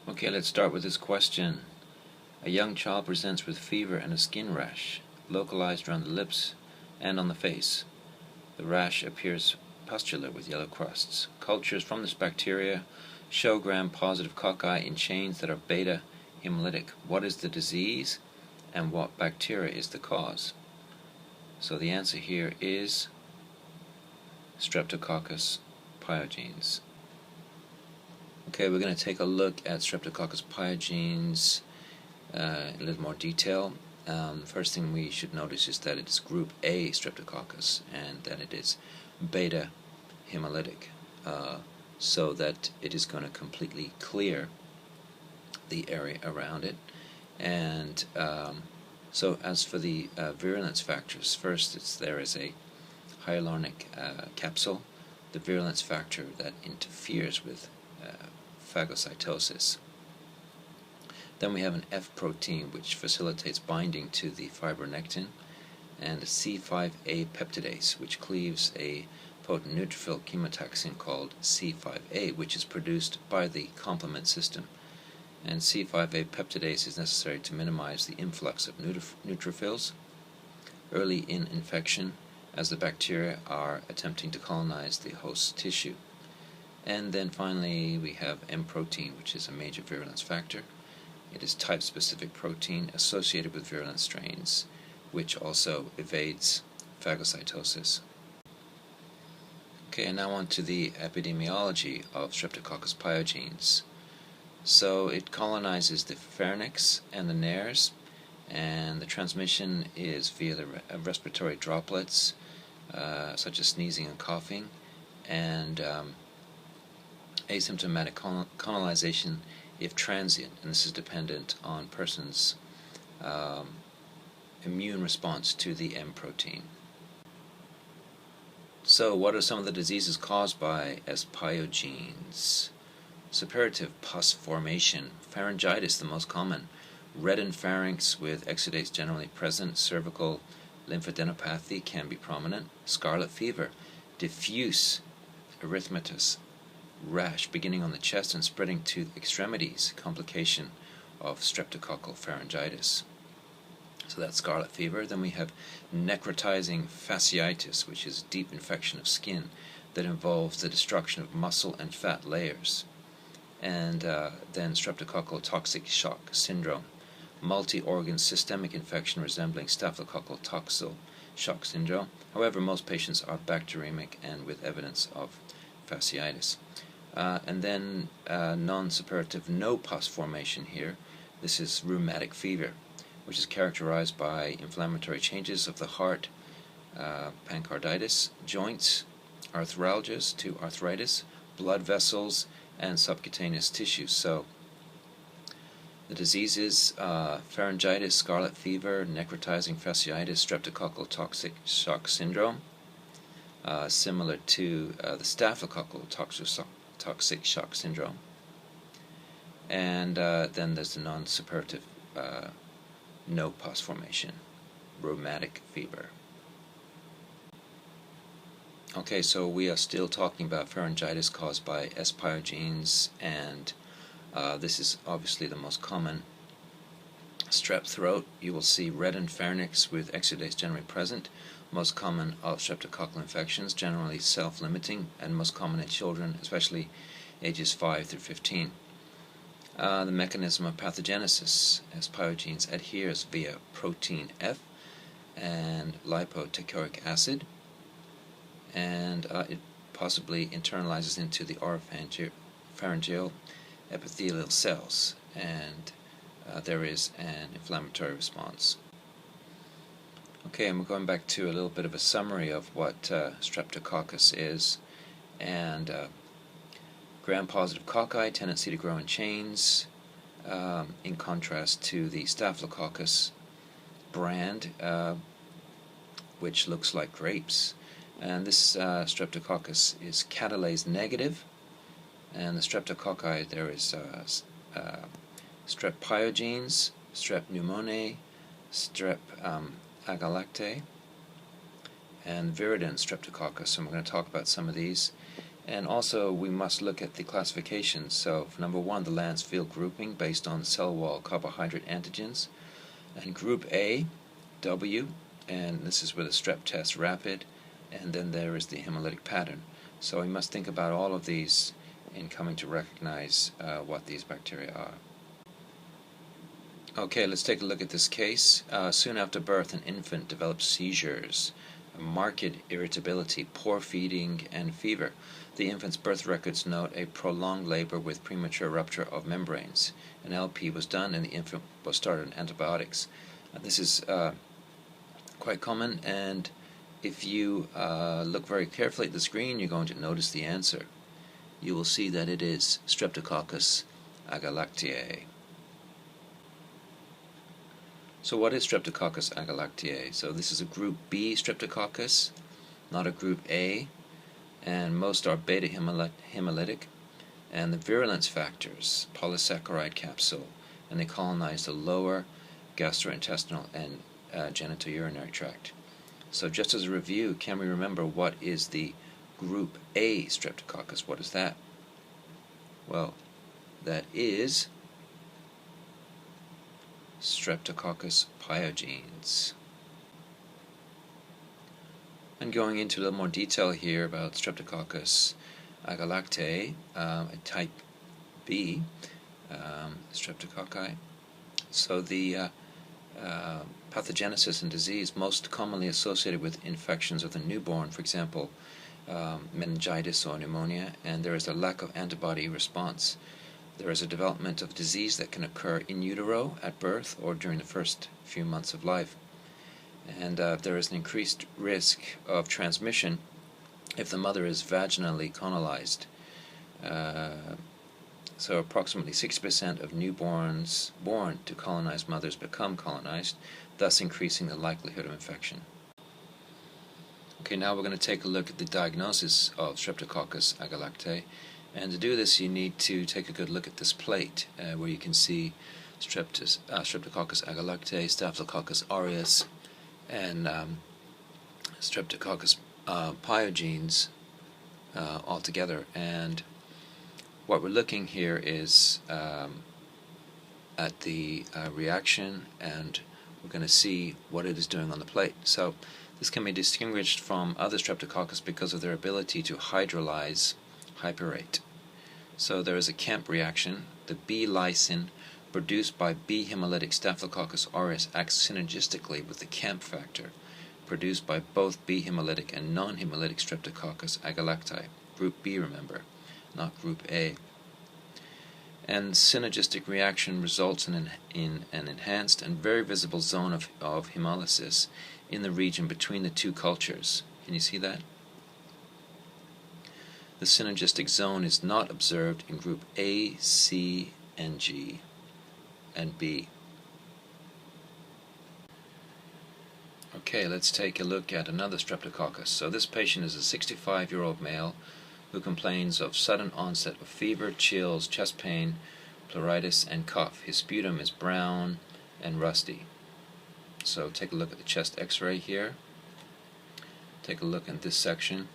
Okay, let's start with this question. A young child presents with fever and a skin rash, localized around the lips and on the face. The rash appears pustular with yellow crusts. Cultures from this bacteria show gram-positive cocci in chains that are beta hemolytic. What is the disease and what bacteria is the cause? So the answer here is Streptococcus pyogenes. Okay, we're going to take a look at Streptococcus pyogenes in a little more detail. First thing we should notice is that it is group A Streptococcus and that it is beta hemolytic, so that it is going to completely clear the area around it. And so as for the virulence factors, first there is a hyaluronic capsule, the virulence factor that interferes with phagocytosis. Then we have an F protein which facilitates binding to the fibronectin, and a C5a peptidase which cleaves a potent neutrophil chemotaxin called C5a, which is produced by the complement system. And C5a peptidase is necessary to minimize the influx of neutrophils early in infection, as the bacteria are attempting to colonize the host tissue. And then finally we have M protein, which is a major virulence factor. It is type-specific protein associated with virulent strains, which also evades phagocytosis. Okay, and now on to the epidemiology of Streptococcus pyogenes. So it colonizes the pharynx and the nares, and the transmission is via the respiratory droplets, such as sneezing and coughing, and asymptomatic colonization if transient, and this is dependent on person's immune response to the M protein. So what are some of the diseases caused by S. pyogenes? Suppurative pus formation, pharyngitis the most common, reddened pharynx with exudates generally present, cervical lymphadenopathy can be prominent, scarlet fever, diffuse erythematous rash beginning on the chest and spreading to the extremities, complication of streptococcal pharyngitis. So that's scarlet fever. Then we have necrotizing fasciitis, which is deep infection of skin that involves the destruction of muscle and fat layers. And then streptococcal toxic shock syndrome, multi-organ systemic infection resembling staphylococcal toxal shock syndrome. However, most patients are bacteremic and with evidence of fasciitis. And then non-suppurative no pus formation here. This is rheumatic fever, which is characterized by inflammatory changes of the heart, pancreatitis, joints, arthralgias to arthritis, blood vessels, and subcutaneous tissues. So the diseases: pharyngitis, scarlet fever, necrotizing fasciitis, streptococcal toxic shock syndrome, similar to the staphylococcal toxic shock syndrome. And then there's the non-suppurative no pus formation, rheumatic fever. Okay, so we are still talking about pharyngitis caused by S. pyogenes, and this is obviously the most common. Strep throat, you will see reddened pharynx with exudates generally present, most common of streptococcal infections, generally self-limiting, and most common in children, especially ages 5 through 15. The mechanism of pathogenesis, as pyogenes adheres via protein F and lipoteichoic acid, and it possibly internalizes into the oropharyngeal epithelial cells, and there is an inflammatory response. Okay, and we're going back to a little bit of a summary of what Streptococcus is. And gram-positive cocci, tendency to grow in chains, in contrast to the Staphylococcus brand, which looks like grapes. And this Streptococcus is catalase negative, and the Streptococci, there is Strep pyogenes, Strep pneumoniae, Strep Galactia, and Viridin Streptococcus, and we're going to talk about some of these. And also we must look at the classifications. So for number 1, the Lancefield grouping based on cell wall carbohydrate antigens. And group A, W, and this is with a strep test rapid, and then there is the hemolytic pattern. So we must think about all of these in coming to recognize what these bacteria are. Okay, let's take a look at this case. Soon after birth, an infant develops seizures, marked irritability, poor feeding, and fever. The infant's birth records note a prolonged labor with premature rupture of membranes. An LP was done and the infant was started on antibiotics. This is quite common, and if you look very carefully at the screen, you're going to notice the answer. You will see that it is Streptococcus agalactiae. So what is Streptococcus agalactiae? So this is a group B Streptococcus, not a group A, and most are beta hemolytic, and the virulence factors, polysaccharide capsule, and they colonize the lower gastrointestinal and genitourinary tract. So just as a review, can we remember what is the group A Streptococcus? What is that? Well, that is Streptococcus pyogenes. And going into a little more detail here about Streptococcus agalactiae, type B Streptococci. So the pathogenesis and disease most commonly associated with infections of the newborn, for example, meningitis or pneumonia, and there is a lack of antibody response. There is a development of disease that can occur in utero at birth or during the first few months of life. And there is an increased risk of transmission if the mother is vaginally colonized. So approximately 60% of newborns born to colonized mothers become colonized, thus increasing the likelihood of infection. Okay, now we're going to take a look at the diagnosis of Streptococcus agalactiae. And to do this, you need to take a good look at this plate where you can see Streptococcus agalactiae, Staphylococcus aureus, and Streptococcus pyogenes all together. And what we're looking here is at the reaction, and we're going to see what it is doing on the plate. So this can be distinguished from other Streptococcus because of their ability to hydrolyze hyperate. So there is a Kemp reaction. The B lysine produced by B hemolytic Staphylococcus aureus acts synergistically with the Kemp factor produced by both B hemolytic and non-hemolytic Streptococcus agalactiae. Group B, remember, not Group A. And synergistic reaction results in an enhanced and very visible zone of hemolysis in the region between the two cultures. Can you see that? The synergistic zone is not observed in group A, C, and G, and B. Okay, let's take a look at another Streptococcus. So this patient is a 65-year-old male who complains of sudden onset of fever, chills, chest pain, pleuritis, and cough. His sputum is brown and rusty. So take a look at the chest x-ray here. Take a look at this section.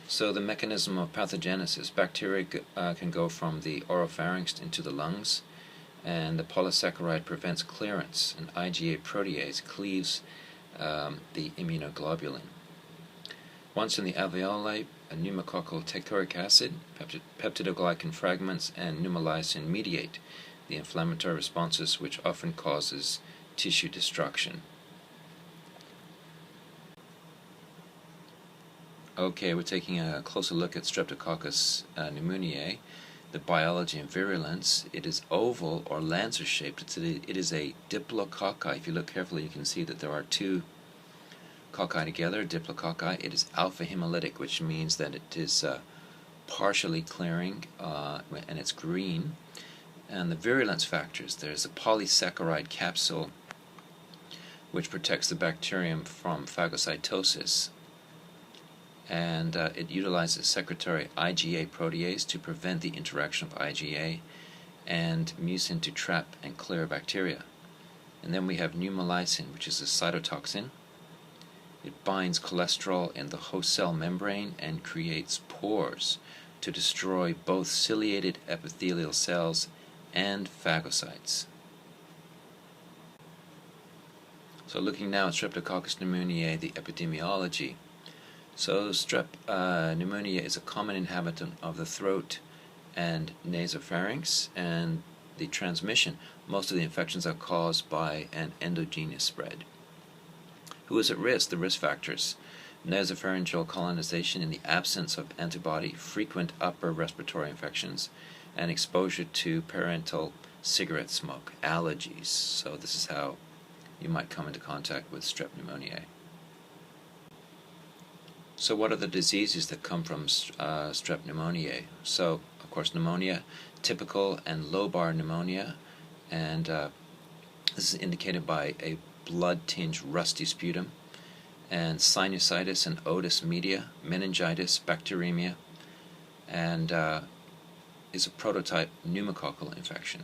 So the mechanism of pathogenesis, bacteria can go from the oropharynx into the lungs, and the polysaccharide prevents clearance, and IgA protease cleaves the immunoglobulin. Once in the alveoli, a pneumococcal teichoic acid, peptidoglycan fragments, and pneumolysine mediate the inflammatory responses, which often causes tissue destruction. Okay, we're taking a closer look at Streptococcus pneumoniae, the biology and virulence. It is oval or lancer-shaped. It is a diplococci. If you look carefully, you can see that there are two cocci together, diplococci. It is alpha hemolytic, which means that it is partially clearing, and it's green. And the virulence factors, there's a polysaccharide capsule which protects the bacterium from phagocytosis. And it utilizes secretory IgA protease to prevent the interaction of IgA and mucin to trap and clear bacteria. And then we have pneumolysine, which is a cytotoxin. It binds cholesterol in the host cell membrane and creates pores to destroy both ciliated epithelial cells and phagocytes. So looking now at Streptococcus pneumoniae, the epidemiology. So Strep pneumoniae is a common inhabitant of the throat and nasopharynx, and the transmission, most of the infections are caused by an endogenous spread. Who is at risk? The risk factors: nasopharyngeal colonization in the absence of antibody, frequent upper respiratory infections, and exposure to parental cigarette smoke, allergies. So this is how you might come into contact with Strep pneumoniae. So what are the diseases that come from Strep pneumoniae? So, of course, pneumonia, typical and lobar pneumonia, and this is indicated by a blood-tinged rusty sputum, and sinusitis and otis media, meningitis, bacteremia, and is a prototype pneumococcal infection.